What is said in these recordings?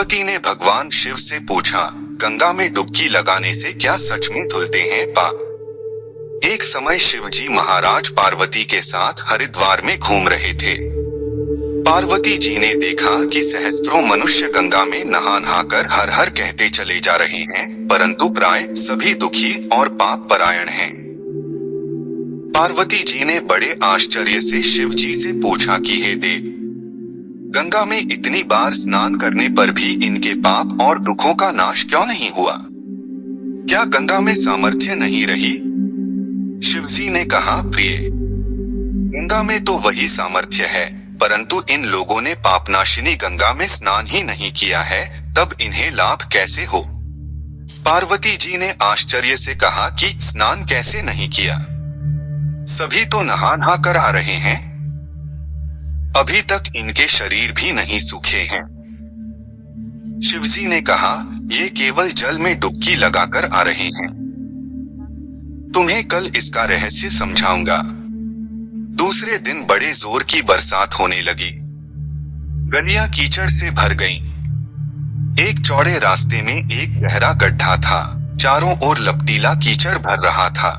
पार्वती ने भगवान शिव से पूछा, गंगा में डुबकी लगाने से क्या सच में धुलते हैं एक समय शिवजी महाराज पार्वती के साथ हरिद्वार में घूम रहे थे। पार्वती जी ने देखा कि सहस्त्रों मनुष्य गंगा में नहा कर हर हर कहते चले जा रहे हैं, परंतु प्राय सभी दुखी और पाप परायण हैं। पार्वती जी ने बड़े आश्चर्य से शिव जी से पूछा कि हे देव, गंगा में इतनी बार स्नान करने पर भी इनके पाप और दुखों का नाश क्यों नहीं हुआ? क्या गंगा में सामर्थ्य नहीं रही? शिवजी ने कहा, प्रिय, गंगा में तो वही सामर्थ्य है, परंतु इन लोगों ने पापनाशिनी गंगा में स्नान ही नहीं किया है, तब इन्हें लाभ कैसे हो? पार्वती जी ने आश्चर्य से कहा कि स्नान कैसे नहीं किया? सभी तो नहा कर आ रहे हैं, अभी तक इनके शरीर भी नहीं सूखे हैं। शिवजी ने कहा, ये केवल जल में डुबकी लगाकर आ रहे हैं। तुम्हें कल इसका रहस्य समझाऊंगा। दूसरे दिन बड़े जोर की बरसात होने लगी। गलियां कीचड़ से भर गईं। एक चौड़े रास्ते में एक गहरा गड्ढा था, चारों ओर लपटीला कीचड़ भर रहा था।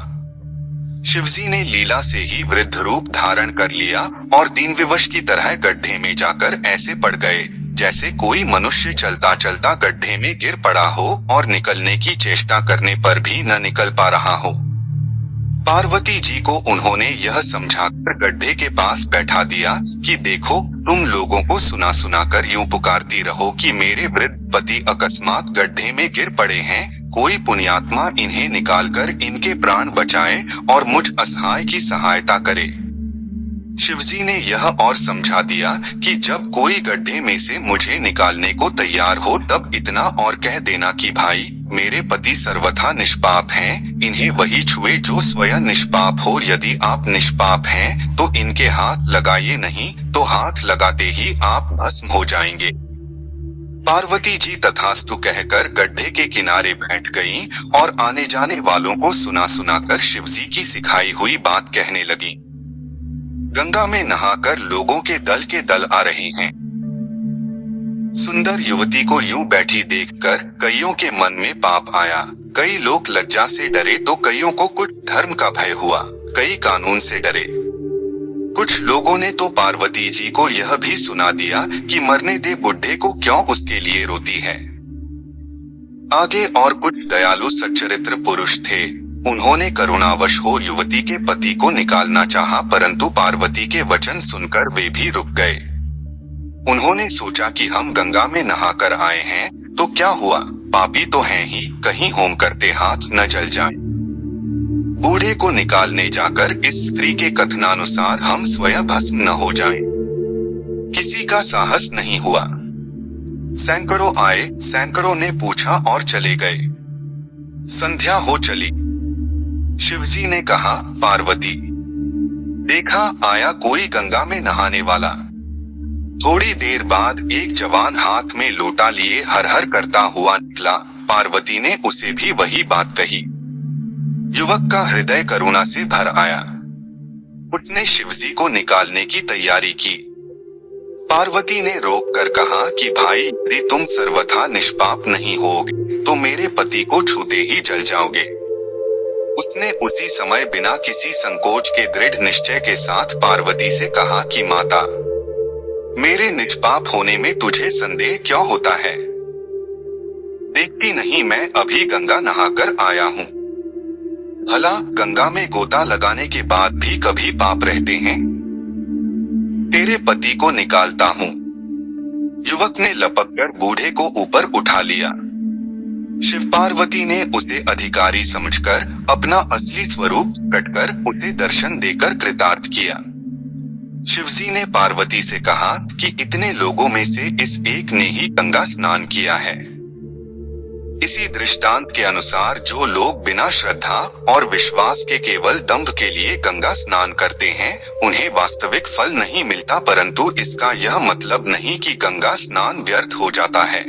शिवजी ने लीला से ही वृद्ध रूप धारण कर लिया और दीन विवश की तरह गड्ढे में जाकर ऐसे पड़ गए जैसे कोई मनुष्य चलता चलता गड्ढे में गिर पड़ा हो और निकलने की चेष्टा करने पर भी न निकल पा रहा हो। पार्वती जी को उन्होंने यह समझाकर गड्ढे के पास बैठा दिया कि देखो, तुम लोगों को सुना सुना कर यूं पुकारती रहो कि मेरे वृद्ध पति अकस्मात गड्ढे में गिर पड़े हैं, कोई पुण्यात्मा इन्हें निकालकर इनके प्राण बचाए और मुझ असहाय की सहायता करे। शिवजी ने यह और समझा दिया कि जब कोई गड्ढे में से मुझे निकालने को तैयार हो तब इतना और कह देना कि भाई, मेरे पति सर्वथा निष्पाप हैं, इन्हें वही छुए जो स्वयं निष्पाप हो। यदि आप निष्पाप हैं तो इनके हाथ लगाइए, नहीं तो हाथ लगाते ही आप भस्म हो जाएंगे। पार्वती जी तथास्तु कहकर गड्ढे के किनारे बैठ गईं और आने जाने वालों को सुना सुनाकर शिवजी की सिखाई हुई बात कहने लगी। गंगा में नहाकर लोगों के दल आ रहे हैं। सुंदर युवती को यूं बैठी देखकर कईयों के मन में पाप आया। कई लोग लज्जा से डरे तो कईयों को कुछ धर्म का भय हुआ, कई कानून से डरे। कुछ लोगों ने तो पार्वती जी को यह भी सुना दिया कि मरने दे बुड्ढे को, क्यों उसके लिए रोती है। आगे और कुछ दयालु सच्चरित्र पुरुष थे, उन्होंने करुणावश हो युवती के पति को निकालना चाहा, परंतु पार्वती के वचन सुनकर वे भी रुक गए। उन्होंने सोचा कि हम गंगा में नहाकर आए हैं तो क्या हुआ, पापी तो हैं ही, कहीं होम करते हाथ न जल जाएं। बूढ़े को निकालने जाकर इस स्त्री के कथनानुसार हम स्वयं भस्म न हो जाएं। किसी का साहस नहीं हुआ। सैकड़ों आए, सैकड़ों ने पूछा और चले गए। संध्या हो चली। शिवजी ने कहा, पार्वती, देखा आया कोई गंगा में नहाने वाला। थोड़ी देर बाद एक जवान हाथ में लोटा लिए हर हर करता हुआ निकला। पार्वती ने उसे भी वही बात कही। युवक का हृदय करुणा से भर आया। उसने शिवजी को निकालने की तैयारी की। पार्वती ने रोक कर कहा कि भाई, यदि तुम सर्वथा निष्पाप नहीं होगे तो मेरे पति को छूते ही जल जाओगे। उसने उसी समय बिना किसी संकोच के दृढ़ निश्चय के साथ पार्वती से कहा कि माता, मेरे निष्पाप होने में तुझे संदेह क्यों होता है? देखती नहीं मैं अभी गंगा नहाकर आया हूँ। भला गंगा में गोता लगाने के बाद भी कभी पाप रहते हैं? तेरे पति को निकालता हूँ। युवक ने लपककर बूढ़े को ऊपर उठा लिया। शिव पार्वती ने उसे अधिकारी समझकर अपना असली स्वरूप कटकर उसे दर्शन देकर कृतार्थ किया। शिवजी ने पार्वती से कहा कि इतने लोगों में से इस एक ने ही गंगा स्नान किया है। इसी दृष्टांत के अनुसार जो लोग बिना श्रद्धा और विश्वास के केवल दंभ के लिए गंगा स्नान करते हैं, उन्हें वास्तविक फल नहीं मिलता, परंतु इसका यह मतलब नहीं कि गंगा स्नान व्यर्थ हो जाता है।